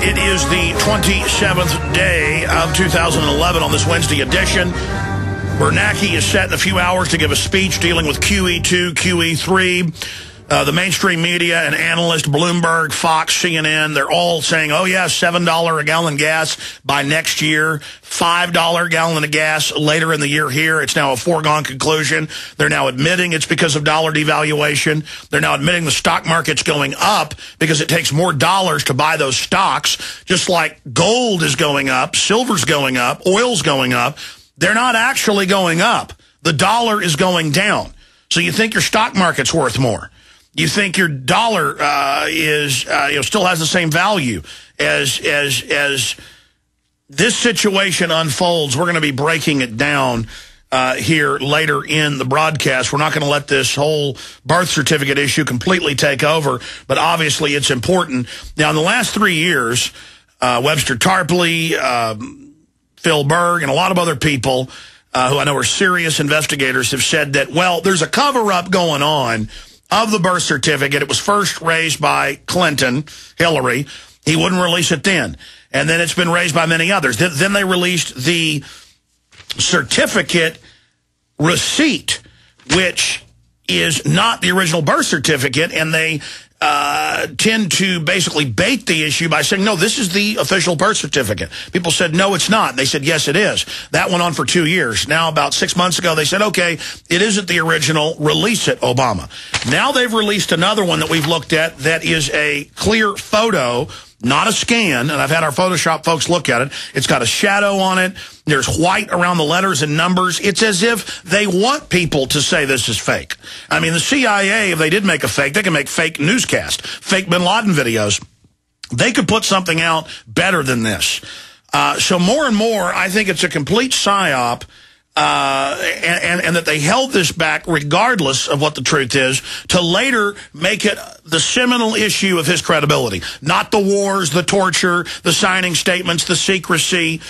It is the 27th day of 2011 on this Wednesday edition. Bernanke is set in a few hours to give a speech dealing with QE2, QE3. The mainstream media and analysts, Bloomberg, Fox, CNN, they're all saying, oh, yeah, $7 a gallon gas by next year, $5 a gallon of gas later in the year here. It's now a foregone conclusion. They're now admitting it's because of dollar devaluation. They're now admitting the stock market's going up because it takes more dollars to buy those stocks, just like gold is going up, silver's going up, oil's going up. They're not actually going up. The dollar is going down. So you think your stock market's worth more. You think your dollar still has the same value as this situation unfolds. We're going to be breaking it down here later in the broadcast. We're not going to let this whole birth certificate issue completely take over, but obviously it's important. Now, in the last 3 years, Webster Tarpley, Phil-Berg, and a lot of other people who I know are serious investigators have said that, well, there's a cover-up going on of the birth certificate. It was first raised by Clinton, Hillary. He wouldn't release it then. And then it's been raised by many others. Then they released the certificate receipt, which is not the original birth certificate, and they tend to basically bait the issue by saying, no, this is the official birth certificate. People said, no, it's not. They said, yes, it is. That went on for 2 years. Now, about 6 months ago, they said, okay, it isn't the original. Release it, Obama. Now they've released another one that we've looked at that is a clear photo, not a scan, and I've had our Photoshop folks look at it. It's got a shadow on it. There's white around the letters and numbers. It's as if they want people to say this is fake. I mean, the CIA, if they did make a fake, they can make fake newscasts, fake bin Laden videos. They could put something out better than this. So more and more, I think it's a complete psyop, and that they held this back regardless of what the truth is to later make it the seminal issue of his credibility. Not the wars, the torture, the signing statements, the secrecy,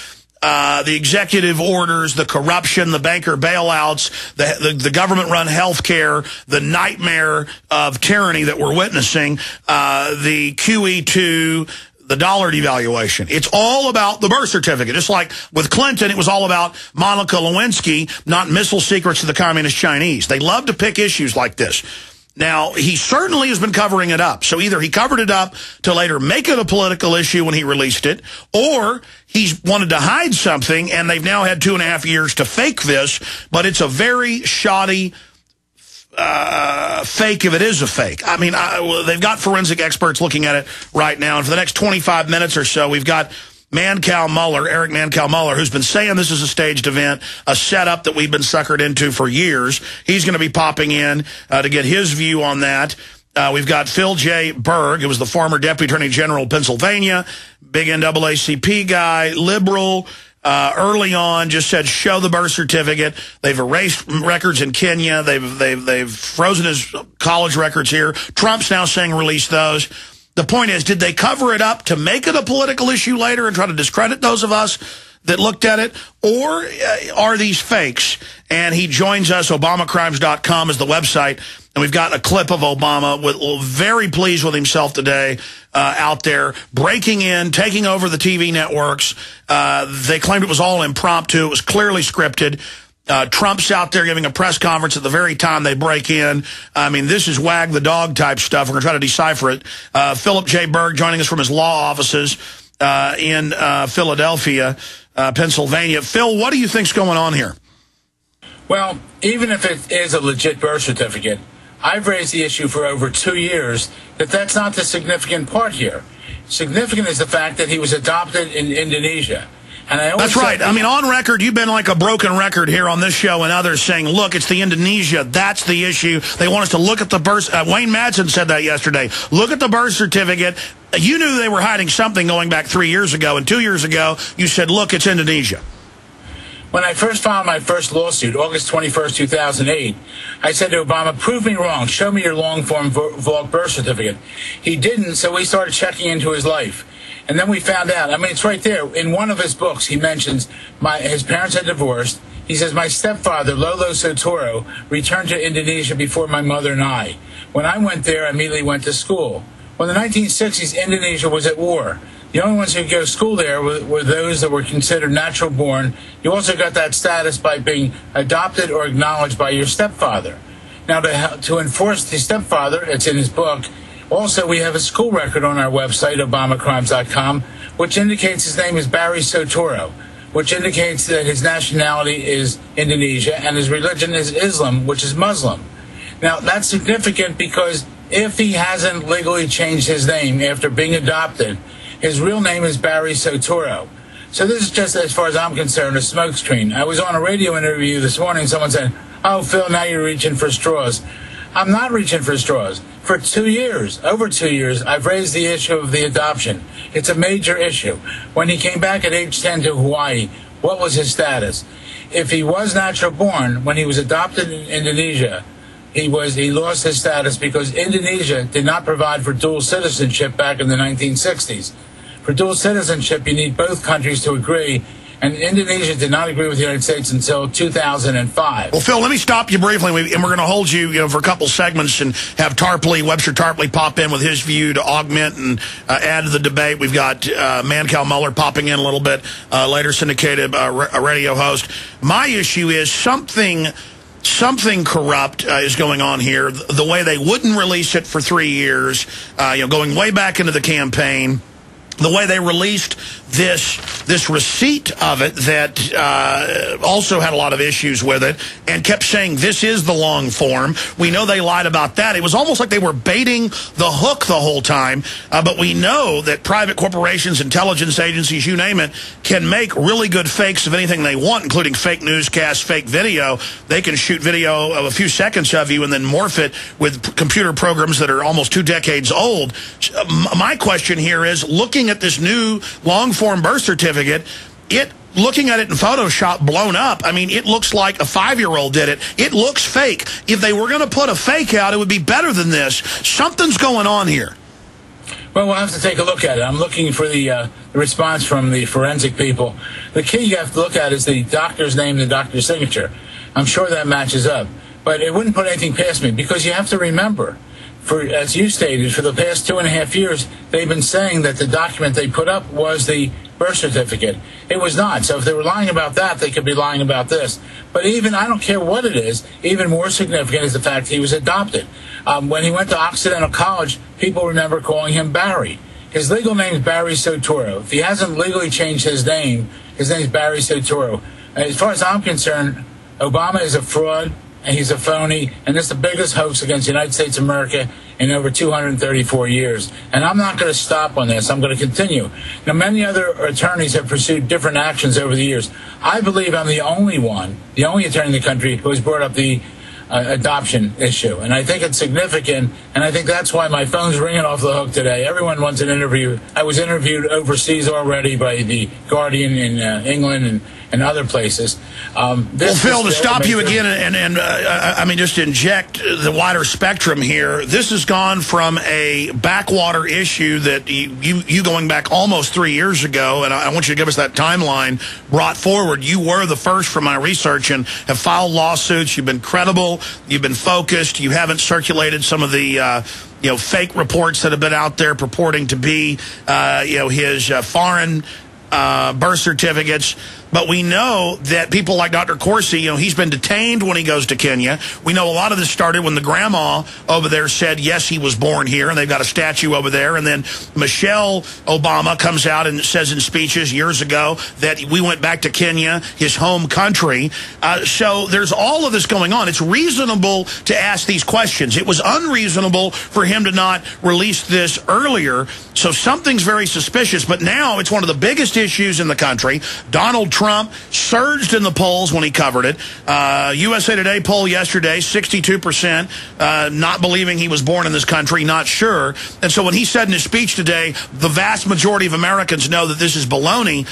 the executive orders, the corruption, the banker bailouts, the government-run health care, the nightmare of tyranny that we're witnessing, the QE2, the dollar devaluation. It's all about the birth certificate. Just like with Clinton, it was all about Monica Lewinsky, not missile secrets to the communist Chinese. They love to pick issues like this. Now, he certainly has been covering it up. So either he covered it up to later make it a political issue when he released it, or he's wanted to hide something, and they've now had 2.5 years to fake this, but it's a very shoddy fake if it is a fake. I mean, they've got forensic experts looking at it right now, and for the next 25 minutes or so, we've got Mancow-Muller, Eric Mancow-Muller, who's been saying this is a staged event, a setup that we've been suckered into for years. He's going to be popping in to get his view on that. We've got phil-berg, who was the former Deputy Attorney General of Pennsylvania, big NAACP guy, liberal, early on just said, show the birth certificate. They've erased records in Kenya. They've frozen his college records here. Trump's now saying release those. The point is, did they cover it up to make it a political issue later and try to discredit those of us that looked at it? Or are these fakes? And he joins us. ObamaCrimes.com is the website. And we've got a clip of Obama very pleased with himself today out there, breaking in, taking over the TV networks. They claimed it was all impromptu. It was clearly scripted. Trump's out there giving a press conference at the very time they break in. I mean, this is wag the dog type stuff. We're going to try to decipher it. Philip J. Berg joining us from his law offices in Philadelphia, Pennsylvania. Phil, what do you think's going on here? Well, even if it is a legit birth certificate, I've raised the issue for over 2 years that that's not the significant part here. Significant is the fact that he was adopted in Indonesia. And that's right. I mean, on record, you've been like a broken record here on this show and others saying, look, it's the Indonesia. That's the issue. They want us to look at the birth. Wayne Madsen said that yesterday. Look at the birth certificate. You knew they were hiding something going back 3 years ago. And 2 years ago, you said, look, it's Indonesia. When I first filed my first lawsuit, August 21st, 2008, I said to Obama, prove me wrong. Show me your long-form vault birth certificate. He didn't, so we started checking into his life. And then we found out, I mean, it's right there. In one of his books, he mentions his parents had divorced. He says, my stepfather, Lolo Sotoro, returned to Indonesia before my mother and I. When I went there, I immediately went to school. Well, in the 1960s, Indonesia was at war. The only ones who could go to school there were those that were considered natural born. You also got that status by being adopted or acknowledged by your stepfather. Now, to enforce the stepfather, it's in his book. Also, we have a school record on our website, obamacrimes.com, which indicates his name is Barry Soetoro, which indicates that his nationality is Indonesia and his religion is Islam, which is Muslim. Now, that's significant because if he hasn't legally changed his name after being adopted, his real name is Barry Soetoro. So this is just, as far as I'm concerned, a smokescreen. I was on a radio interview this morning. Someone said, "Oh, Phil, now you're reaching for straws." I'm not reaching for straws. For 2 years, over 2 years, I've raised the issue of the adoption. It's a major issue. When he came back at age 10 to Hawaii, what was his status? If he was natural born, when he was adopted in Indonesia, he lost his status because Indonesia did not provide for dual citizenship back in the 1960s. For dual citizenship, you need both countries to agree, and Indonesia did not agree with the United States until 2005. Well, Phil, let me stop you briefly, and we're going to hold you, for a couple segments and have Webster Tarpley pop in with his view to augment and add to the debate. We've got Mancow-Muller popping in a little bit later, syndicated a radio host. My issue is something corrupt is going on here. The way they wouldn't release it for 3 years, going way back into the campaign, the way they released this receipt of it that also had a lot of issues with it and kept saying this is the long form. We know they lied about that. It was almost like they were baiting the hook the whole time. But we know that private corporations, intelligence agencies, you name it, can make really good fakes of anything they want, including fake newscasts, fake video. They can shoot video of a few seconds of you and then morph it with computer programs that are almost 2 decades old. My question here is, looking at this new long-form birth certificate, looking at it in Photoshop blown up, I mean, it looks like a 5-year-old did it. It looks fake. If they were going to put a fake out, it would be better than this. Something's going on here. Well, we'll have to take a look at it. I'm looking for the response from the forensic people. The key you have to look at is the doctor's name and the doctor's signature. I'm sure that matches up. But it wouldn't put anything past me, because you have to remember, as you stated, for the past 2.5 years, they've been saying that the document they put up was the birth certificate. It was not. So if they were lying about that, they could be lying about this. But even, I don't care what it is, even more significant is the fact he was adopted. When he went to Occidental College, people remember calling him Barry. His legal name is Barry Soetoro. If he hasn't legally changed his name is Barry Soetoro. As far as I'm concerned, Obama is a fraud, and he's a phony, and this is the biggest hoax against the United States of America in over 234 years. And I'm not going to stop on this. I'm going to continue. Now, many other attorneys have pursued different actions over the years. I believe I'm the only attorney in the country who has brought up the adoption issue. And I think it's significant, and I think that's why my phone's ringing off the hook today. Everyone wants an interview. I was interviewed overseas already by The Guardian in England and other places. Well, Phil, to stop you again and I mean, just to inject the wider spectrum here, this has gone from a backwater issue that you going back almost 3 years ago, and I want you to give us that timeline, brought forward. You were the first from my research and have filed lawsuits. You've been credible. You've been focused. You haven't circulated some of the fake reports that have been out there purporting to be his foreign birth certificates. But we know that people like Dr. Corsi, he's been detained when he goes to Kenya. We know a lot of this started when the grandma over there said, yes, he was born here, and they've got a statue over there. And then Michelle Obama comes out and says in speeches years ago that we went back to Kenya, his home country. So there's all of this going on. It's reasonable to ask these questions. It was unreasonable for him to not release this earlier. So something's very suspicious. But now it's one of the biggest issues in the country. Donald Trump surged in the polls when he covered it. USA Today poll yesterday, 62% not believing he was born in this country, not sure. And so when he said in his speech today, the vast majority of Americans know that this is baloney,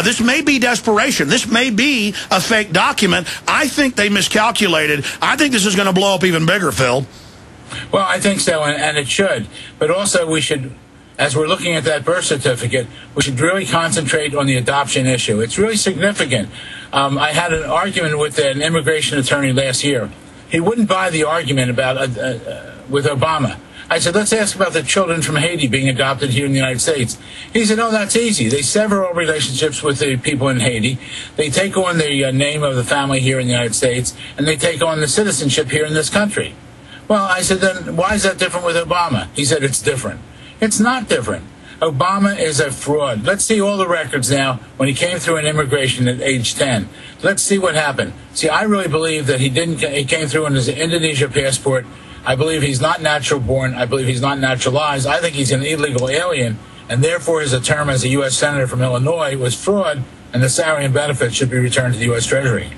this may be desperation. This may be a fake document. I think they miscalculated. I think this is going to blow up even bigger, Phil. Well, I think so, and it should. But also we should, as we're looking at that birth certificate, we should really concentrate on the adoption issue. It's really significant. I had an argument with an immigration attorney last year. He wouldn't buy the argument about with Obama. I said, let's ask about the children from Haiti being adopted here in the United States. He said, oh, that's easy. They sever all relationships with the people in Haiti. They take on the name of the family here in the United States, and they take on the citizenship here in this country. Well, I said, then why is that different with Obama? He said, it's different. It's not different. Obama is a fraud. Let's see all the records now when he came through in immigration at age 10. Let's see what happened. See, I really believe that he came through in his Indonesia passport. I believe he's not natural born. I believe he's not naturalized. I think he's an illegal alien, and therefore his term as a U.S. Senator from Illinois was fraud, and the salary and benefits should be returned to the U.S. Treasury.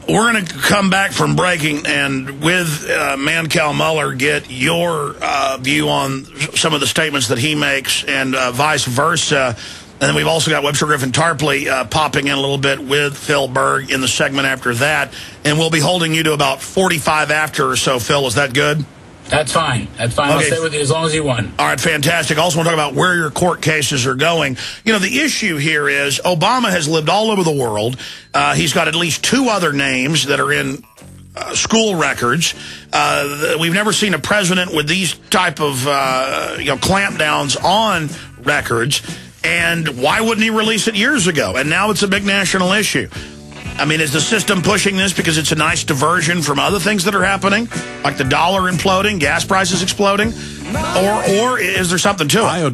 We're going to come back from breaking and with Mancow-Muller get your view on some of the statements that he makes and vice versa. And then we've also got Webster Tarpley popping in a little bit with Phil-Berg in the segment after that. And we'll be holding you to about 45 after or so, Phil. Is that good? That's fine. That's fine. Okay. I'll stay with you as long as you want. All right, fantastic. Also want to talk about where your court cases are going. You know, the issue here is Obama has lived all over the world. He's got at least 2 other names that are in school records. We've never seen a president with these type of clampdowns on records. And why wouldn't he release it years ago? And now it's a big national issue. I mean, is the system pushing this because it's a nice diversion from other things that are happening, like the dollar imploding, gas prices exploding, or is there something to it?